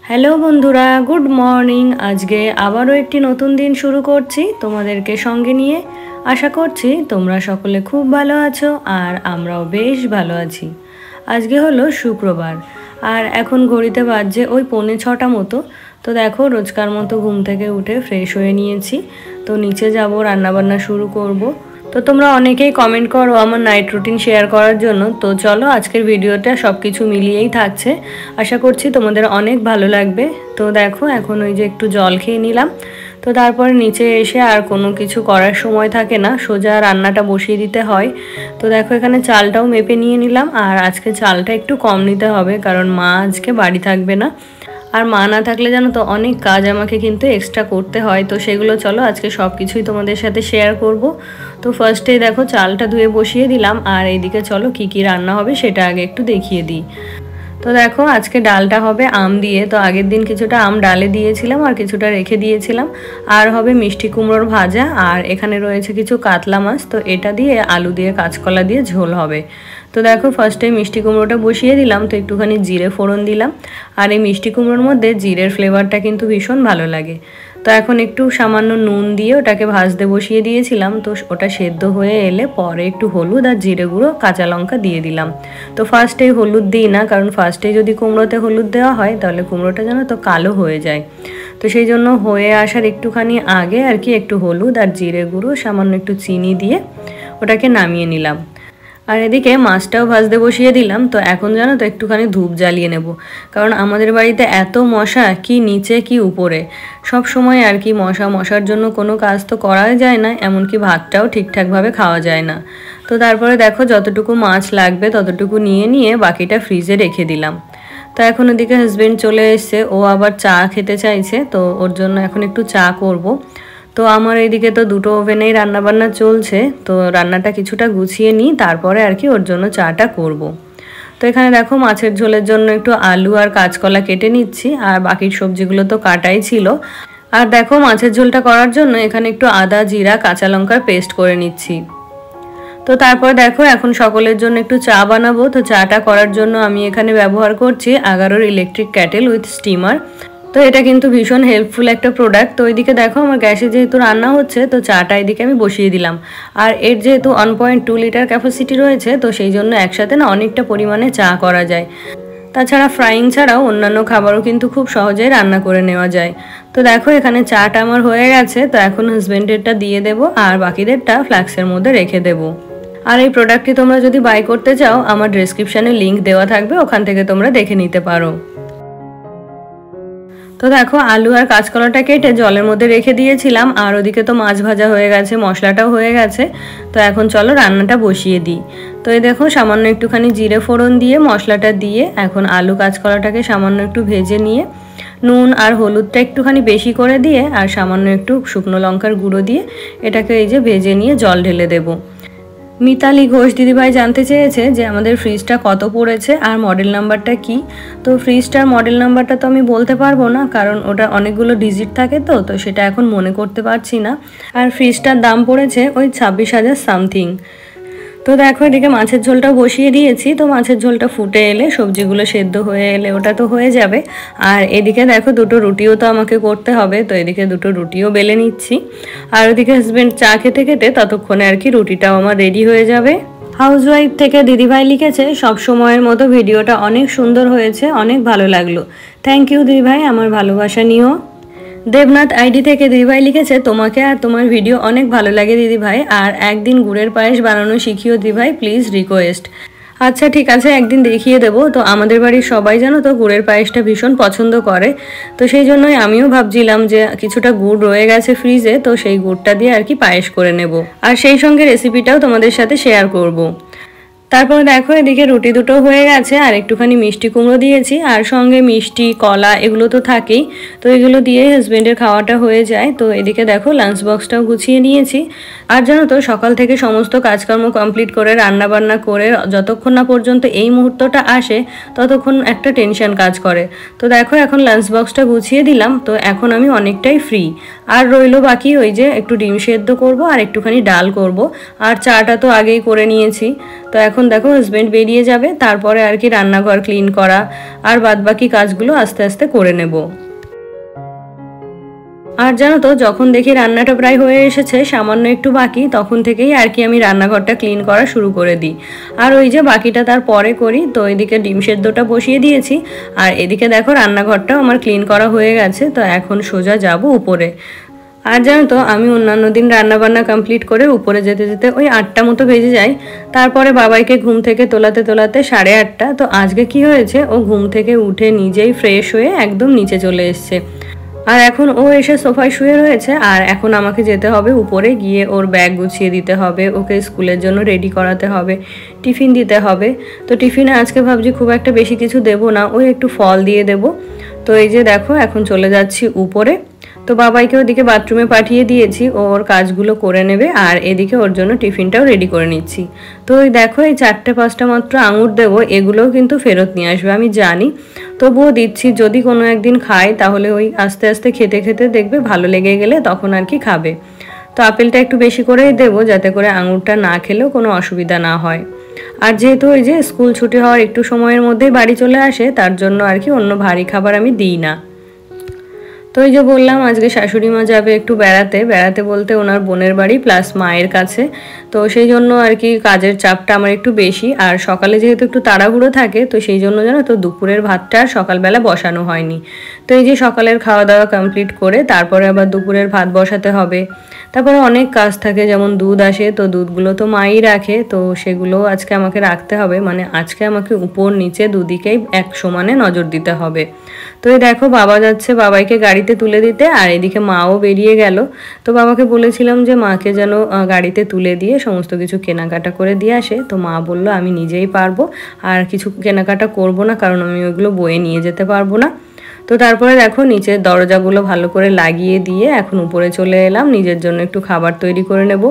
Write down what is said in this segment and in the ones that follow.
Hello বন্ধুরা, good morning. আজকে আবারও একটি নতুন দিন শুরু করছি তোমাদেরকে সঙ্গে নিয়ে। আশা করছি তোমরা সকলে খুব ভালো আছো আর আমরাও বেশ ভালো আছি। আজকে হলো শুক্রবার আর এখন ঘড়িতে বাজছে ওই 5:45 মতো। তো দেখো, রোজকার মতো ঘুম থেকে উঠে ফ্রেশ হয়ে নিয়েছি। তো নিচে যাব, রান্নাবান্না শুরু করব। তো তোমরা অনেকেই কমেন্ট করো আমার নাইট রুটিন শেয়ার করার জন্য। তো চলো, আজকের ভিডিওটা সব কিছু মিলিয়েই থাকছে। আশা করছি তোমাদের অনেক ভালো লাগবে। তো দেখো, এখন ওই যে একটু জল খেয়ে নিলাম। তো তারপরে নিচে এসে আর কোনো কিছু করার সময় থাকে না, সোজা রান্নাটা বসিয়ে দিতে হয়। তো দেখো, এখানে চালটাও মেপে নিয়ে নিলাম। আর আজকে চালটা একটু কম নিতে হবে, কারণ মা আজকে বাড়ি থাকবে না। আর মা না থাকলে জানো তো অনেক কাজ আমাকে কিন্তু এক্সট্রা করতে হয়। তো সেগুলো চলো আজকে সব কিছুই তোমাদের সাথে শেয়ার করব। তো ফার্স্টেই দেখো, চালটা ধুয়ে বসিয়ে দিলাম। আর এইদিকে চলো কি কি রান্না হবে সেটা আগে একটু দেখিয়ে দিই। তো দেখো, আজকে ডালটা হবে আম দিয়ে। তো আগের দিন কিছুটা আম ডালে দিয়েছিলাম আর কিছুটা রেখে দিয়েছিলাম। আর হবে মিষ্টি কুমড়োর ভাজা, আর এখানে রয়েছে কিছু কাতলা মাছ। তো এটা দিয়ে আলু দিয়ে কাঁচকলা দিয়ে ঝোল হবে। তো দেখো, ফার্স্টে মিষ্টি কুমড়োটা বসিয়ে দিলাম। তো একটুখানি জিরে ফোড়ন দিলাম। আর এই মিষ্টি কুমড়োর মধ্যে জিরের ফ্লেভারটা কিন্তু ভীষণ ভালো লাগে। তো এখন একটু সামান্য নুন দিয়ে ওটাকে ভাজতে বসিয়ে দিয়েছিলাম। তো ওটা সেদ্ধ হয়ে এলে পরে একটু হলুদ আর জিরে গুঁড়ো, কাঁচা লঙ্কা দিয়ে দিলাম। তো ফার্স্টেই হলুদ দিই না, কারণ ফার্স্টে যদি কুমড়োতে হলুদ দেওয়া হয় তাহলে কুমড়োটা যেন তো কালো হয়ে যায়। তো সেই জন্য হয়ে আসার একটুখানি আগে আর কি একটু হলুদ আর জিরে গুঁড়ো, সামান্য একটু চিনি দিয়ে ওটাকে নামিয়ে নিলাম। আর এদিকে মাছটাও ভাজতে বসিয়ে দিলাম। তো এখন জানো তো একটুখানি ধূপ জ্বালিয়ে নেব, কারণ আমাদের বাড়িতে এত মশা, কি নিচে কি উপরে, সব সময় আর কি মশার জন্য কোনো কাজ তো করাই যায় না, এমনকি ভাতটাও ঠিকঠাকভাবে খাওয়া যায় না। তো তারপরে দেখো, যতটুকু মাছ লাগবে ততটুকু নিয়ে বাকিটা ফ্রিজে রেখে দিলাম। তো এখন ওদিকে হাজবেন্ড চলে এসছে, ও আবার চা খেতে চাইছে। তো ওর জন্য এখন একটু চা করব। তো আমার এইদিকে তো দুটো ওভেনেই রান্নাবান্না চলছে। তো রান্নাটা কিছুটা গুছিয়ে নিই, তারপরে আর কি ওর জন্য চাটা করব। তো এখানে দেখো, মাছের ঝোলের জন্য একটু আলু আর কাঁচকলা কেটে নিচ্ছি, আর বাকি সবজিগুলো তো কাটাই ছিল। আর দেখো, মাছের ঝোলটা করার জন্য এখানে একটু আদা, জিরা, কাঁচা লঙ্কার পেস্ট করে নিচ্ছি। তো তারপর দেখো, এখন সকলের জন্য একটু চা বানাবো। তো চাটা করার জন্য আমি এখানে ব্যবহার করছি এগারোর ইলেকট্রিক ক্যাটেল উইথ স্টিমার। তো এটা কিন্তু ভীষণ হেল্পফুল একটা প্রোডাক্ট। তো ওইদিকে দেখো, আমার গ্যাসে যেহেতু রান্না হচ্ছে, তো চাটা এদিকে আমি বসিয়ে দিলাম। আর এর যেহেতু 1.2 লিটার ক্যাপাসিটি রয়েছে, তো সেই জন্য একসাথে না অনেকটা পরিমাণে চা করা যায়। তাছাড়া ফ্রাইং ছাড়াও অন্যান্য খাবারও কিন্তু খুব সহজেই রান্না করে নেওয়া যায়। তো দেখো, এখানে চাটা আমার হয়ে গেছে। তো এখন হাজবেন্ডেরটা দিয়ে দেবো আর বাকিদেরটা ফ্লাক্সের মধ্যে রেখে দেবো। আর এই প্রোডাক্টটি তোমরা যদি বাই করতে চাও, আমার ডেসক্রিপশানে লিঙ্ক দেওয়া থাকবে, ওখান থেকে তোমরা দেখে নিতে পারো। তো দেখো, আলু আর কাঁচকলাটা কেটে জলের মধ্যে রেখে দিয়েছিলাম। আর ওদিকে তো মাছ ভাজা হয়ে গেছে, মশলাটাও হয়ে গেছে। তো এখন চলো রান্নাটা বসিয়ে দিই। তো এই দেখো, সামান্য একটুখানি জিরে ফোড়ন দিয়ে মশলাটা দিয়ে এখন আলু কাঁচকলাটাকে সামান্য একটু ভেজে নিয়ে নুন আর হলুদটা একটুখানি বেশি করে দিয়ে আর সামান্য একটু শুকনো লঙ্কার গুঁড়ো দিয়ে এটাকে এই যে ভেজে নিয়ে জল ঢেলে দেবো। মিতালি ঘোষ দিদিভাই জানতে চেয়েছে যে আমাদের ফ্রিজটা কত পড়েছে আর মডেল নাম্বারটা কি। তো ফ্রিজটার মডেল নাম্বারটা তো আমি বলতে পারবো না, কারণ ওটা অনেকগুলো ডিজিট থাকে। তো সেটা এখন মনে করতে পারছি না। আর ফ্রিজটার দাম পড়েছে ওই 26,000 সামথিং। তো দেখো, এদিকে মাছের ঝোলটাও বসিয়ে দিয়েছি। তো মাছের ঝোলটা ফুটে এলে, সবজিগুলো সেদ্ধ হয়ে এলে ওটা তো হয়ে যাবে। আর এদিকে দেখো, দুটো রুটিও তো আমাকে করতে হবে। তো এদিকে দুটো রুটিও বেলে নিচ্ছি। আর ওদিকে হাজবেন্ড চা খেতে খেতে ততক্ষণে আর কি রুটিটাও আমার রেডি হয়ে যাবে। হাউসওয়াইফ থেকে দিদিভাই লিখেছে, সব সময়ের মতো ভিডিওটা অনেক সুন্দর হয়েছে, অনেক ভালো লাগলো। থ্যাংক ইউ দিদিভাই, আমার ভালোবাসা নিও। দেবনাথ আইডি থেকে দিদিভাই লিখেছে, তোমাকে আর তোমার ভিডিও অনেক ভালো লাগে দিদিভাই, আর একদিন গুড়ের পায়েস বানানো শিখিও দিদিভাই, প্লিজ রিকোয়েস্ট। আচ্ছা ঠিক আছে, একদিন দেখিয়ে দেবো। তো আমাদের বাড়ির সবাই জানো তো গুড়ের পায়েসটা ভীষণ পছন্দ করে। তো সেই জন্যই আমিও ভাবছিলাম যে কিছুটা গুড় রয়ে গেছে ফ্রিজে, তো সেই গুড়টা দিয়ে আর কি পায়েস করে নেব। আর সেই সঙ্গে রেসিপিটাও তোমাদের সাথে শেয়ার করব। তারপর দেখো, এদিকে রুটি দুটো হয়ে গেছে আর একটুখানি মিষ্টি কুমড়ো দিয়েছি, আর সঙ্গে মিষ্টি কলা এগুলো তো থাকেই। তো এগুলো দিয়ে হাজবেন্ডের খাওয়াটা হয়ে যায়। তো এদিকে দেখো, লাঞ্চ বক্সটাও গুছিয়ে নিয়েছি। আর জানো তো, সকাল থেকে সমস্ত কাজকর্ম কমপ্লিট করে রান্নাবান্না করে যতক্ষণ না পর্যন্ত এই মুহূর্তটা আসে, ততক্ষণ একটা টেনশন কাজ করে। তো দেখো, এখন লাঞ্চ বক্সটা গুছিয়ে দিলাম। তো এখন আমি অনেকটাই ফ্রি। আর রইলো বাকি ওই যে একটু ডিম সেদ্ধ করব আর একটুখানি ডাল করব। আর চাটা তো আগেই করে নিয়েছি। তো এখন দেখো হাজব্যান্ড বেরিয়ে যাবে, তারপরে আর কি রান্নাঘর ক্লিন করা আর বাদবাকি কাজগুলো আস্তে আস্তে করে নেব। আর জানো তো, যখন দেখি রান্নাটা প্রায় হয়ে এসেছে, সামান্য একটু বাকি, তখন থেকেই আর কি আমি রান্নাঘরটা ক্লিন করা শুরু করে দিই। আর ওই যে বাকিটা তার পরে করি। তো এদিকে ডিম সেদ্ধটা বসিয়ে দিয়েছি, আর এদিকে দেখো রান্নাঘরটাও আমার ক্লিন করা হয়ে গেছে। তো এখন সোজা যাব উপরে। আর জানো তো, আমি অন্যান্য দিন রান্নাবান্না কমপ্লিট করে উপরে যেতে যেতে ওই 8টা মতো বেজে যায়। তারপরে বাবাইকে ঘুম থেকে তোলাতে তোলাতে 8:30। তো আজকে কি হয়েছে, ও ঘুম থেকে উঠে নিজেই ফ্রেশ হয়ে একদম নিচে চলে এসছে। আর এখন ও এসে সোফায় শুয়ে রয়েছে, আর এখন আমাকে যেতে হবে উপরে, গিয়ে ওর ব্যাগ গুছিয়ে দিতে হবে, ওকে স্কুলের জন্য রেডি করাতে হবে, টিফিন দিতে হবে। তো টিফিনে আজকে ভাবছি খুব একটা বেশি কিছু দেবো না, ওই একটু ফল দিয়ে দেবো। তো এই যে দেখো এখন চলে যাচ্ছি উপরে। তো বাবাইকে ওদিকে বাথরুমে পাঠিয়ে দিয়েছি, ওর কাজগুলো করে নেবে, আর এদিকে ওর জন্য টিফিনটাও রেডি করে নিচ্ছি। তো ওই দেখো এই 4-5টা মাত্র আঙুর দেবো, এগুলোও কিন্তু ফেরত নিয়ে আসবে আমি জানি, তবুও দিচ্ছি। যদি কোনো একদিন খায় তাহলে ওই আস্তে আস্তে খেতে খেতে দেখবে ভালো লেগে গেলে তখন আর কি খাবে। তো আপেলটা একটু বেশি করেই দেবো, যাতে করে আঙুরটা না খেলেও কোনো অসুবিধা না হয়। আর যেহেতু ওই যে স্কুল ছুটি হওয়ার একটু সময়ের মধ্যেই বাড়ি চলে আসে, তার জন্য আর কি অন্য ভারী খাবার আমি দিই না। তো এই যে বললাম আজকে শাশুড়ি মা যাবে একটু বেড়াতে, বেড়াতে বলতে ওনার বোনের বাড়ি প্লাস মায়ের কাছে। তো সেই জন্য আর কি কাজের চাপটা আমার একটু বেশি, আর সকালে যেহেতু একটু তাড়াহুড়ো থাকে, তো সেই জন্য জানো তো দুপুরের ভাতটা আর সকালবেলা বসানো হয়নি। তো এই যে সকালের খাওয়া দাওয়া কমপ্লিট করে তারপরে আবার দুপুরের ভাত বসাতে হবে। তারপরে অনেক কাজ থাকে, যেমন দুধ আসে, তো দুধগুলো তো মাই রাখে, তো সেগুলো আজকে আমাকে রাখতে হবে। মানে আজকে আমাকে উপর নিচে দুদিকেই এক সমানে নজর দিতে হবে। তো এই দেখো বাবা যাচ্ছে বাবাইকে গাড়িতে তুলে দিতে, আর এদিকে মাও বেরিয়ে গেল। তো বাবাকে বলেছিলাম যে মাকে যেন গাড়িতে তুলে দিয়ে সমস্ত কিছু কেনাকাটা করে দিয়ে আসে। তো মা বলল আমি নিজেই পারবো, আর কিছু কেনাকাটা করব না, কারণ আমি ওইগুলো বয়ে নিয়ে যেতে পারবো না। তো তারপরে দেখো নিচের দরজাগুলো ভালো করে লাগিয়ে দিয়ে এখন উপরে চলে এলাম, নিজের জন্য একটু খাবার তৈরি করে নেব।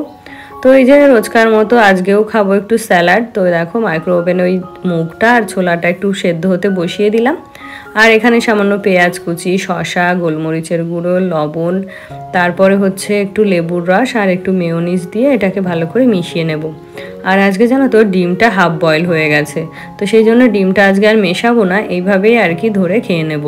তো এই যে রোজকার মতো আজকেও খাবো একটু স্যালাড। তো দেখো মাইক্রো ওভেনে ওই মুগটা আর ছোলাটা একটু সেদ্ধ হতে বসিয়ে দিলাম, আর এখানে সামান্য পেঁয়াজ কুচি, শসা, গোলমরিচের গুঁড়ো, লবণ, তারপরে হচ্ছে একটু লেবুর রস আর একটু মেয়োনিজ দিয়ে এটাকে ভালো করে মিশিয়ে নেব। আর আজকে জানো তো ডিমটা হাফ বয়েল হয়ে গেছে, তো সেই জন্য ডিমটা আজকে আর মেশাবো না, এইভাবেই আর কি ধরে খেয়ে নেব।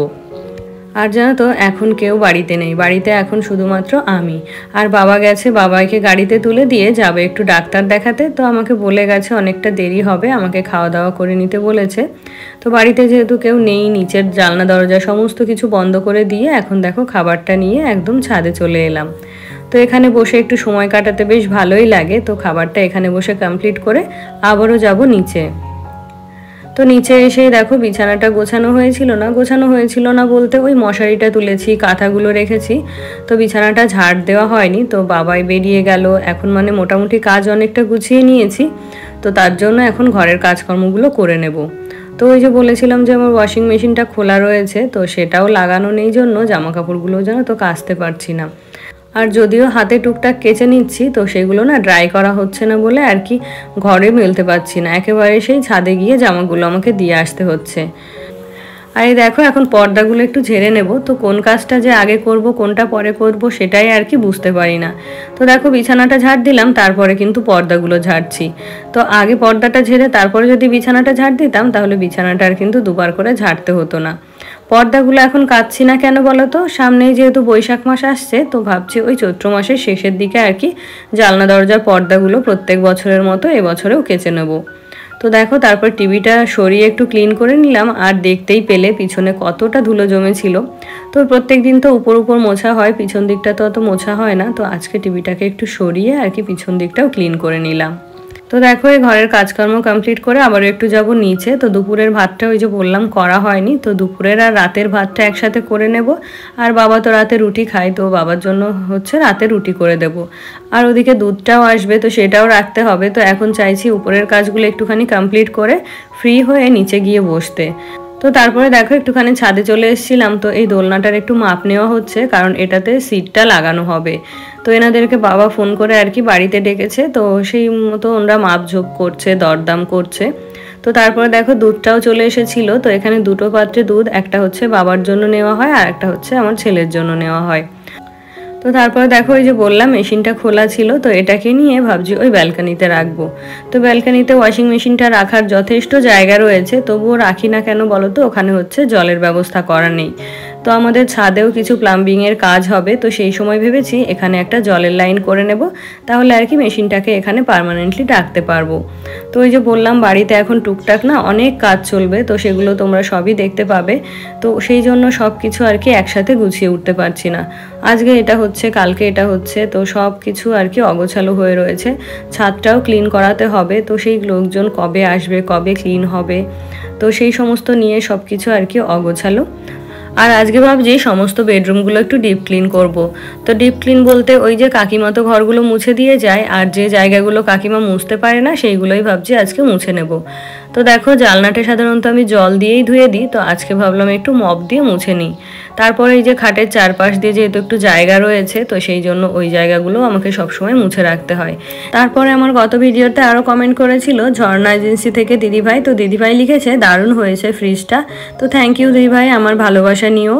আর জানো তো এখন কেউ বাড়িতে নেই, বাড়িতে এখন শুধুমাত্র আমি আর বাবা গেছে বাবাইকে গাড়িতে তুলে দিয়ে যাবে একটু ডাক্তার দেখাতে। তো আমাকে বলে গেছে অনেকটা দেরি হবে, আমাকে খাওয়া দাওয়া করে নিতে বলেছে। তো বাড়িতে যেহেতু কেউ নেই, নিচের জানলা দরজা সমস্ত কিছু বন্ধ করে দিয়ে এখন দেখো খাবারটা নিয়ে একদম ছাদে চলে এলাম। তো এখানে বসে একটু সময় কাটাতে বেশ ভালোই লাগে। তো খাবারটা এখানে বসে কমপ্লিট করে আবারও যাব নিচে। তো নিচে এসে দেখো বিছানাটা গোছানো হয়েছিল না বলতে ওই মশারিটা তুলেছি, কাঁথাগুলো রেখেছি, তো বিছানাটা ঝাড় দেওয়া হয়নি। তো বাবাই বেরিয়ে গেল, এখন মানে মোটামুটি কাজ অনেকটা গুছিয়ে নিয়েছি। তো তার জন্য এখন ঘরের কাজকর্মগুলো করে নেব। তো ওই যে বলেছিলাম যে আমার ওয়াশিং মেশিনটা খোলা রয়েছে, তো সেটাও লাগানো নেই জন্য জামা কাপড়গুলো যেন তো কাচতে পারছি না। আর যদিও হাতে টুকটাক কেচে নিচ্ছি, তো সেগুলো না ড্রাই করা হচ্ছে না বলে আর কি ঘরে মেলতে পারছি না, একেবারে সেই ছাদে গিয়ে জামাগুলো আমাকে দিয়ে আসতে হচ্ছে। আর এই দেখো এখন পর্দাগুলো একটু ঝেড়ে নেব। তো কোন কাজটা যে আগে করব কোনটা পরে করব সেটাই আর কি বুঝতে পারি না। তো দেখো বিছানাটা ঝাড় দিলাম, তারপরে কিন্তু পর্দাগুলো ঝাড়ছি। তো আগে পর্দাটা ঝেড়ে তারপরে যদি বিছানাটা ঝাড় দিতাম তাহলে বিছানাটা আর কিন্তু দুবার করে ঝাড়তে হতো না। পর্দাগুলো এখন কাচ্ছি না কেন বলো তো, সামনেই যেহেতু বৈশাখ মাস আসছে, তো ভাবছি ওই চৈত্র মাসের শেষের দিকে আর কি জানলা দরজার পর্দাগুলো প্রত্যেক বছরের মতো এবছরেও কেচে নেব। তো দেখো তারপর টিভিটা সরিয়ে একটু ক্লিন করে নিলাম, আর দেখতেই পেলে পিছনে কতটা ধুলো জমেছিল। তো প্রত্যেক দিন তো উপর উপর মোছা হয়, পিছন দিকটা তো অত মোছা হয় না। তো আজকে টিভিটাকে একটু সরিয়ে আর কি পিছন দিকটাও ক্লিন করে নিলাম। তো দেখো এই ঘরের কাজকর্ম কমপ্লিট করে আবারও একটু যাব নিচে। তো দুপুরের ভাতটা ওই যে বললাম করা হয়নি, তো দুপুরের আর রাতের ভাতটা একসাথে করে নেব। আর বাবা তো রাতে রুটি খায়, তো বাবার জন্য হচ্ছে রাতে রুটি করে দেব। আর ওদিকে দুধটাও আসবে, তো সেটাও রাখতে হবে। তো এখন চাইছি উপরের কাজগুলো একটুখানি কমপ্লিট করে ফ্রি হয়ে নিচে গিয়ে বসতে। তো তারপরে দেখো একটুখানি ছাদে চলে এসেছিলাম। তো এই দোলনাটার একটু মাপ নেওয়া হচ্ছে, কারণ এটাতে সিটটা লাগানো হবে। তো এনাদেরকে বাবা ফোন করে আর কি বাড়িতে ডেকেছে, তো সেই মতো ওনারা মাপঝোপ করছে, দরদাম করছে। তো তারপরে দেখো দুধটাও চলে এসেছিল। তো এখানে দুটো পাত্রে দুধ, একটা হচ্ছে বাবার জন্য নেওয়া হয় আর একটা হচ্ছে আমার ছেলের জন্য নেওয়া হয়। তো তো তারপরে দেখো ওই যে বললাম মেশিনটা খোলা ছিল, তো এটাকে নিয়ে ভাবছি ওই ব্যালকানিতে রাখবো। তো ব্যালকানিতে ওয়াশিং মেশিনটা রাখার যথেষ্ট জায়গা রয়েছে, তবুও রাখি না কেন বলো তো, ওখানে হচ্ছে জলের ব্যবস্থা করা নেই। তো আমাদের ছাদেও কিছু প্লাম্বিংয়ের কাজ হবে, তো সেই সময় ভেবেছি এখানে একটা জলের লাইন করে নেব, তাহলে আর কি মেশিনটাকে এখানে পার্মানেন্টলি রাখতে পারবো। তো ওই যে বললাম বাড়িতে এখন টুকটাক না অনেক কাজ চলবে, তো সেগুলো তোমরা সবই দেখতে পাবে। তো সেই জন্য সব কিছু আর কি একসাথে গুছিয়ে উঠতে পারছি না। আজকে এটা হচ্ছে, কালকে এটা হচ্ছে, তো সব কিছু আর কি অগোছালো হয়ে রয়েছে। ছাদটাও ক্লিন করাতে হবে, তো সেই লোকজন কবে আসবে, কবে ক্লিন হবে, তো সেই সমস্ত নিয়ে সব কিছু আর কি অগোছালো। আর আজকে ভাবছি সমস্ত বেডরুমগুলো একটু ডিপ ক্লিন করব। তো ডিপ ক্লিন বলতে ওই যে কাকিমা তো ঘরগুলো মুছে দিয়ে যায়, আর যে জায়গাগুলো কাকিমা মুছতে পারে না সেইগুলোই ভাবছি আজকে মুছে নেব। তো দেখো জানলাটা সাধারণত আমি জল দিয়েই ধুয়ে দিই, তো আজকে ভাবলাম একটু মপ দিয়ে মুছে নিই। তারপরে এই যে খাটের চারপাশ দিয়ে যেহেতু একটু জায়গা রয়েছে, তো সেই জন্য ওই জায়গাগুলো আমাকে সবসময় মুছে রাখতে হয়। তারপরে আমার গত ভিডিওতে আরও কমেন্ট করেছিল ঝর্ণা এজেন্সি থেকে দিদিভাই, তো দিদিভাই লিখেছে দারুণ হয়েছে ফ্রিজটা। তো থ্যাংক ইউ দিদিভাই, আমার ভালোবাসা নিও।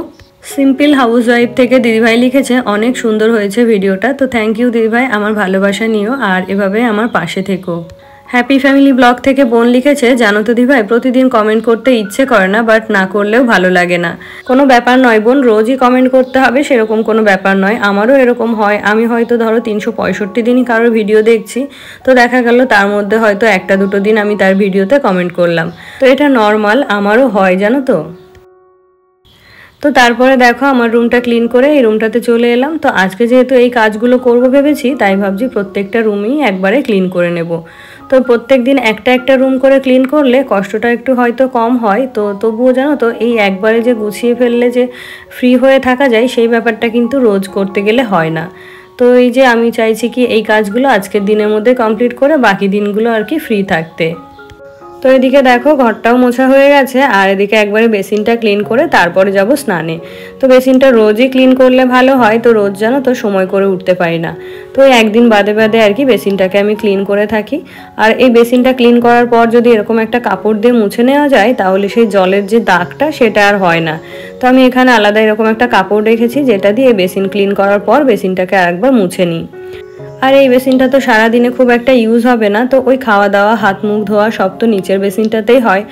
সিম্পল হাউস ওয়াইফ থেকে দিদিভাই লিখেছে অনেক সুন্দর হয়েছে ভিডিওটা। তো থ্যাংক ইউ দিদিভাই, আমার ভালোবাসা নিও আর এভাবে আমার পাশে থেকো। হ্যাপি ফ্যামিলি ব্লগ থেকে বোন লিখেছে জানো তো দিভাই, প্রতিদিন কমেন্ট করতে ইচ্ছে করে না, বাট না করলেও ভালো লাগে না। কোনো ব্যাপার নয় বোন, রোজই কমেন্ট করতে হবে সেরকম কোনো ব্যাপার নয়। আমারও এরকম হয়, আমি হয়তো ধরো 365 দিনই কারোর ভিডিও দেখছি, তো দেখা গেল তার মধ্যে হয়তো একটা দুটো দিন আমি তার ভিডিওতে কমেন্ট করলাম, তো এটা নর্মাল, আমারও হয় জানো তো। তো তারপরে দেখো আমার রুমটা ক্লিন করে এই রুমটাতে চলে এলাম। তো আজকে যেহেতু এই কাজগুলো করব ভেবেছি, তাই ভাবছি প্রত্যেকটা রুমই একবারে ক্লিন করে নেব। তো প্রত্যেক দিন একটা একটা রুম করে ক্লিন করলে কষ্টটা একটু হয়তো কম হয়, তো তবুও জানো তো এই একবারে যে গুছিয়ে ফেললে যে ফ্রি হয়ে থাকা যায় সেই ব্যাপারটা কিন্তু রোজ করতে গেলে হয় না। তো এই যে আমি চাইছি কি এই কাজগুলো আজকের দিনের মধ্যে কমপ্লিট করে বাকি দিনগুলো আর কি ফ্রি থাকতে। তো এদিকে দেখো ঘরটাও মোছা হয়ে গেছে, আর এদিকে একবারে বেসিনটা ক্লিন করে তারপরে যাব স্নানে। তো বেসিনটা রোজই ক্লিন করলে ভালো হয়, তো রোজ জানো তো সময় করে উঠতে পারি না, তো একদিন বাদে বাদে আর কি বেসিনটাকে আমি ক্লিন করে থাকি। আর এই বেসিনটা ক্লিন করার পর যদি এরকম একটা কাপড় দিয়ে মুছে নেওয়া যায় তাহলে সেই জলের যে দাগটা সেটা আর হয় না। তো আমি এখানে আলাদা এরকম একটা কাপড় রেখেছি যেটা দিয়ে বেসিন ক্লিন করার পর বেসিনটাকে আরেকবার মুছে নিই। আর এই বেসিনটা তো সারাদিনে খুব একটা ইউজ হবে না, তো ওই খাওয়া দাওয়া হাত মুখ ধোয়া সব তো নিচের বেসিনটাতেই হয়।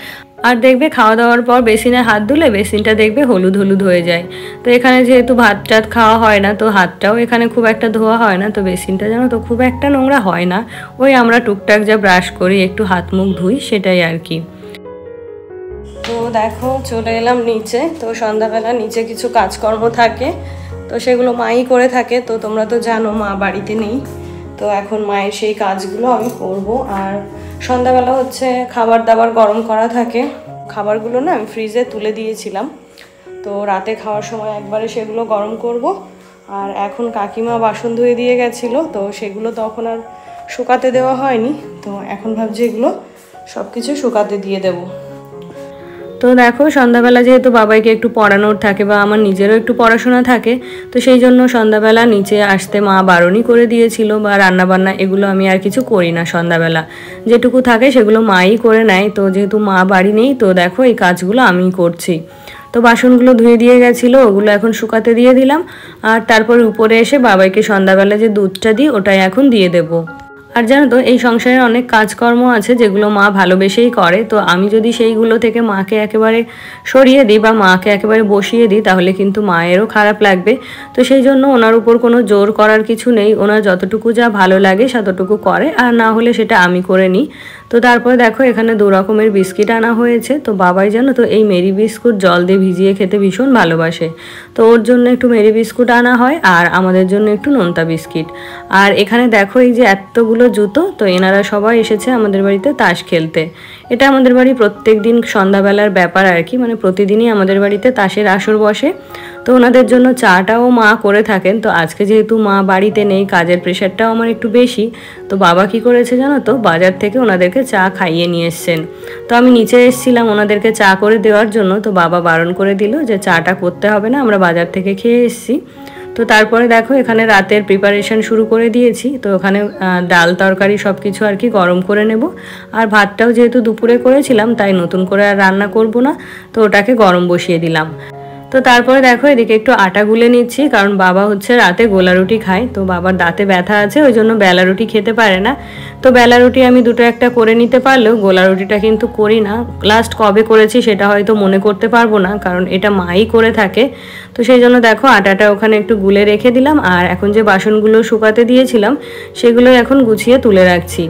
আর দেখবে খাওয়া দাওয়ার পর বেসিনে হাত ধুলে বেসিনটা দেখবে হলুদ হলুদ হয়ে যায়। তো এখানে যেহেতু ভাত টাত খাওয়া হয় না, তো হাতটাও এখানে খুব একটা ধোয়া হয় না, তো বেসিনটা জানো তো খুব একটা নোংরা হয় না। ওই আমরা টুকটাক যা ব্রাশ করি একটু হাত মুখ ধুই সেটাই আর কি। তো দেখো চলে এলাম নিচে। তো সন্ধ্যাবেলা নিচে কিছু কাজকর্ম থাকে, তো সেগুলো মাই করে থাকে। তো তোমরা তো জানো মা বাড়িতে নেই, তো এখন মায়ের সেই কাজগুলো আমি করব। আর সন্ধ্যাবেলা হচ্ছে খাবার দাবার গরম করা থাকে, খাবারগুলো না আমি ফ্রিজে তুলে দিয়েছিলাম, তো রাতে খাওয়ার সময় একবারে সেগুলো গরম করব। আর এখন কাকিমা বাসন ধুয়ে দিয়ে গেছিলো, তো সেগুলো তখন আর শুকাতে দেওয়া হয়নি, তো এখন ভাবছি এগুলো সব কিছু শুকাতে দিয়ে দেবো। তো দেখো সন্ধ্যাবেলা যেহেতু বাবাইকে একটু পড়ানোর থাকে বা আমার নিজেরও একটু পড়াশোনা থাকে, তো সেই জন্য সন্ধ্যাবেলা নিচে আসতে মা বারণই করে দিয়েছিল, বা রান্নাবান্না এগুলো আমি আর কিছু করি না সন্ধ্যাবেলা, যেটুকু থাকে সেগুলো মাই করে নেয়। তো যেহেতু মা বাড়ি নেই, তো দেখো এই কাজগুলো আমিই করছি। তো বাসনগুলো ধুয়ে দিয়ে গেছিলো, ওগুলো এখন শুকাতে দিয়ে দিলাম। আর তারপর উপরে এসে বাবাইকে সন্ধ্যাবেলা যে দুধটা দিই ওটাই এখন দিয়ে দেবো। আর জানো তো এই সংসারে অনেক কাজকর্ম আছে যেগুলো মা ভালোবেসেই করে, তো আমি যদি সেইগুলো থেকে মাকে একেবারে সরিয়ে দিই বা মাকে একেবারে বসিয়ে দিই তাহলে কিন্তু মায়েরও খারাপ লাগবে। তো সেই জন্য ওনার উপর কোনো জোর করার কিছু নেই, ওনার যতটুকু যা ভালো লাগে ততটুকু করে, আর না হলে সেটা আমি করে নিই। তো তারপরে দেখো এখানে 2 রকমের বিস্কিট আনা হয়েছে। তো বাবাই জানো তো এই মেরি বিস্কুট জল দিয়ে ভিজিয়ে খেতে ভীষণ ভালোবাসে, তো ওর জন্য একটু মেরি বিস্কুট আনা হয় আর আমাদের জন্য একটু নোনতা বিস্কিট। আর এখানে দেখো এই যে এতগুলো জুতো, তো এনারা সবাই এসেছে আমাদের বাড়িতে তাস খেলতে। এটা আমাদের বাড়ি প্রত্যেক দিন সন্ধ্যাবেলার ব্যাপার আর কি, মানে প্রতিদিনই আমাদের বাড়িতে তাসের আসর বসে। তো ওনাদের জন্য চাটাও মা করে থাকেন। তো আজকে যেহেতু মা বাড়িতে নেই, কাজের প্রেশারটাও আমার একটু বেশি, তো বাবা কি করেছে জানো তো, বাজার থেকে ওনাদেরকে চা খাইয়ে নিয়ে এসছেন। তো আমি নিচে এসেছিলাম ওনাদেরকে চা করে দেওয়ার জন্য, তো বাবা বারণ করে দিল যে চাটা করতে হবে না, আমরা বাজার থেকে খেয়ে এসেছি। তো তারপরে দেখো এখানে রাতের প্রিপারেশন শুরু করে দিয়েছি। তো ওখানে ডাল তরকারি সব কিছু আর কি গরম করে নেব। আর ভাতটাও যেহেতু দুপুরে করেছিলাম তাই নতুন করে আর রান্না করব না, তো ওটাকে গরম বসিয়ে দিলাম। তো তারপরে দেখো এদিকে একটু আটা গুলে নিচ্ছি, কারণ বাবা হচ্ছে রাতে গোলা রুটি খায়, তো বাবার দাঁতে ব্যথা আছে ওই জন্য বেলা রুটি খেতে পারে না। তো বেলা রুটি আমি দুটো একটা করে নিতে পারলেও গোলা রুটিটা কিন্তু করি না। লাস্ট কবে করেছি সেটা হয়তো মনে করতে পারবো না, কারণ এটা মাই করে থাকে। তো সেই জন্য দেখো আটাটা ওখানে একটু গুলে রেখে দিলাম, আর এখন যে বাসনগুলো শুকাতে দিয়েছিলাম সেগুলো এখন গুছিয়ে তুলে রাখছি।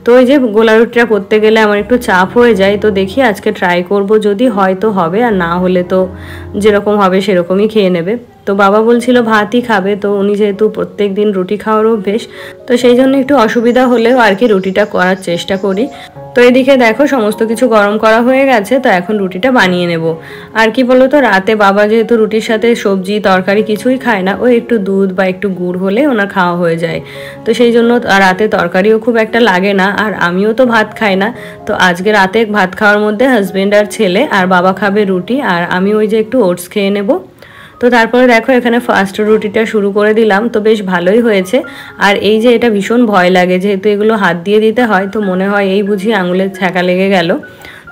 তো ওই যে গোলা রুটিটা করতে গেলে আমার একটু চাপ হয়ে যায়, তো দেখি আজকে ট্রাই করব, যদি হয় তো হবে, আর না হলে তো যেরকম হবে সেরকমই খেয়ে নেবে। তো বাবা বলছিল ভাতই খাবে, তো উনি যেহেতু প্রত্যেক দিন রুটি খাওয়ার অভ্যেস, তো সেই জন্য একটু অসুবিধা হলেও আর কি রুটিটা করার চেষ্টা করি। তো এদিকে দেখো সমস্ত কিছু গরম করা হয়ে গেছে, তো এখন রুটিটা বানিয়ে নেব। আর কি বলো তো, রাতে বাবা যেহেতু রুটির সাথে সবজি তরকারি কিছুই খায় না, ওই একটু দুধ বা একটু গুড় হলে ওনার খাওয়া হয়ে যায়। তো সেই জন্য রাতে তরকারিও খুব একটা লাগে না, আর আমিও তো ভাত খাই না। তো আজকে রাতে ভাত খাওয়ার মধ্যে হাজবেন্ড আর ছেলে, আর বাবা খাবে রুটি, আর আমি ওই যে একটু ওটস খেয়ে নেব। তো তারপরে দেখো এখানে ফার্স্ট রুটিটা শুরু করে দিলাম, তো বেশ ভালোই হয়েছে। আর এই যে এটা ভীষণ ভয় লাগে, যেহেতু এগুলো হাত দিয়ে দিতে হয়, তো মনে হয় এই বুঝি আঙুলের ছ্যাঁকা লেগে গেল।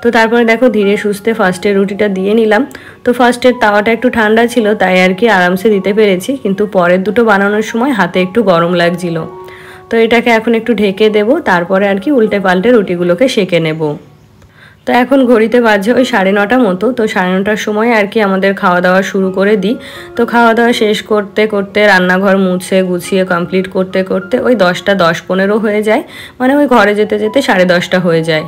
তো তারপরে দেখো ধীরে সুস্থে ফার্স্টের রুটিটা দিয়ে নিলাম। তো ফার্স্টের তাওয়াটা একটু ঠান্ডা ছিল, তাই আর কি আরামসে দিতে পেরেছি, কিন্তু পরের দুটো বানানোর সময় হাতে একটু গরম লাগছিল। তো এটাকে এখন একটু ঢেকে দেব, তারপরে আর কি উল্টে পাল্টে রুটিগুলোকে সেঁকে নেব। তো এখন ঘড়িতে বাজে ওই 9:30 মতো, তো 9:30টার সময় আর কি আমাদের খাওয়া দাওয়া শুরু করে দিই। তো খাওয়া দাওয়া শেষ করতে করতে রান্নাঘর মুছে গুছিয়ে কমপ্লিট করতে করতে ওই 10টা 10-15 হয়ে যায়, মানে ওই ঘরে যেতে যেতে 10:30 হয়ে যায়।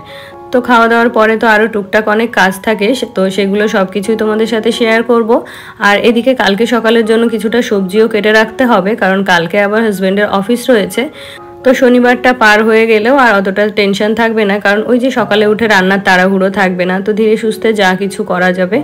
তো খাওয়া দাওয়ার পরে তো আরও টুকটাক অনেক কাজ থাকে, তো সেগুলো সব কিছুই তোমাদের সাথে শেয়ার করব। আর এদিকে কালকে সকালের জন্য কিছুটা সবজিও কেটে রাখতে হবে, কারণ কালকে আবার হাজব্যান্ডের অফিস রয়েছে। তো শনিবারটা পার হয়ে গেলেও আর অতটা টেনশন থাকবে না, কারণ ওই যে সকালে উঠে রান্নার তাড়াহুড়ো থাকবে না, তো ধীরে সুস্থে যা কিছু করা যাবে।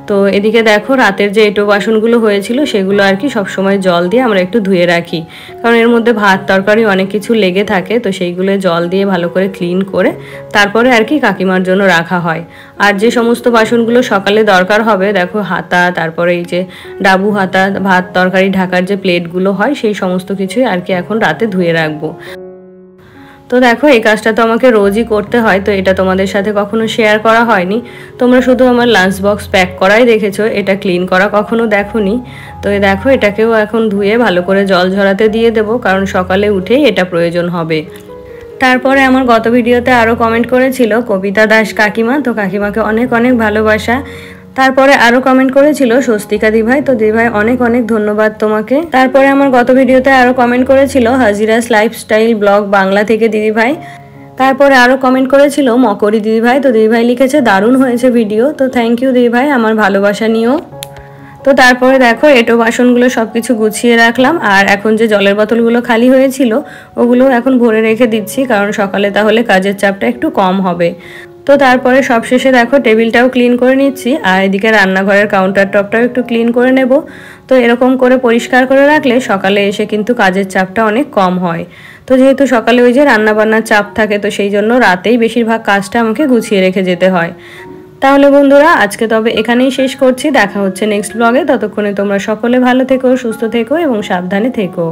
তো এদিকে দেখো রাতের যে এঁটো বাসনগুলো হয়েছিল সেগুলো আর কি সবসময় জল দিয়ে আমরা একটু ধুয়ে রাখি, কারণ এর মধ্যে ভাত তরকারি অনেক কিছু লেগে থাকে, তো সেইগুলো জল দিয়ে ভালো করে ক্লিন করে তারপরে আর কি কাকিমার জন্য রাখা হয়। আর যে সমস্ত বাসনগুলো সকালে দরকার হবে, দেখো হাতা, তারপরে এই যে ডাবু হাতা, ভাত তরকারি ঢাকার যে প্লেটগুলো হয়, সেই সমস্ত কিছুই আর কি এখন রাতে ধুয়ে রাখবো। তো দেখো এই কাজটা তো আমাকে রোজই করতে হয়, তো এটা তোমাদের সাথে কখনো শেয়ার করা হয়নি। তোমরা শুধু আমার লাঞ্চ বক্স প্যাক করাই দেখেছো, এটা ক্লিন করা কখনো দেখোনি। তো দেখো এটাকেও এখন ধুয়ে ভালো করে জল ঝরাতে দিয়ে দেবো, কারণ সকালে উঠেই এটা প্রয়োজন হবে। তারপরে আমার গত ভিডিওতে আরও কমেন্ট করেছিল কবিতা দাস কাকিমা, তো কাকিমাকে অনেক অনেক ভালোবাসা। তারপরে আরও কমেন্ট করেছিল স্বস্তিকা দিভাই, তো দিভাই অনেক অনেক ধন্যবাদ তোমাকে। তারপরে আমার গত ভিডিওতে আরও কমেন্ট করেছিল হাজিরাস লাইফস্টাইল ব্লগ বাংলা থেকে দিদিভাই। তারপরে আরও কমেন্ট করেছিল মকরি দিদিভাই, তো দিদিভাই লিখেছে দারুণ হয়েছে ভিডিও, তো থ্যাংক ইউ দিদিভাই আমার ভালোবাসা নিও। তো তারপরে দেখো এঁটো বাসনগুলো সব কিছু গুছিয়ে রাখলাম, আর এখন যে জলের বোতলগুলো খালি হয়েছিল ওগুলো এখন ভরে রেখে দিচ্ছি, কারণ সকালে তাহলে কাজের চাপটা একটু কম হবে। তো তারপরে সবশেষে দেখো টেবিলটাও ক্লিন করে নিচ্ছি, আর এদিকে রান্নাঘরের কাউন্টার টপটাও একটু ক্লিন করে নেব। তো এরকম করে পরিষ্কার করে রাখলে সকালে এসে কিন্তু কাজের চাপটা অনেক কম হয়। তো যেহেতু সকালে ওই যে রান্নাবান্নার চাপ থাকে, তো সেই জন্য রাতেই বেশিরভাগ কাজটা আমাকে গুছিয়ে রেখে যেতে হয়। তাহলে বন্ধুরা আজকে তবে এখানেই শেষ করছি, দেখা হচ্ছে নেক্সট ব্লগে। ততক্ষণে তোমরা সকলে ভালো থেকো, সুস্থ থেকো এবং সাবধানে থেকো।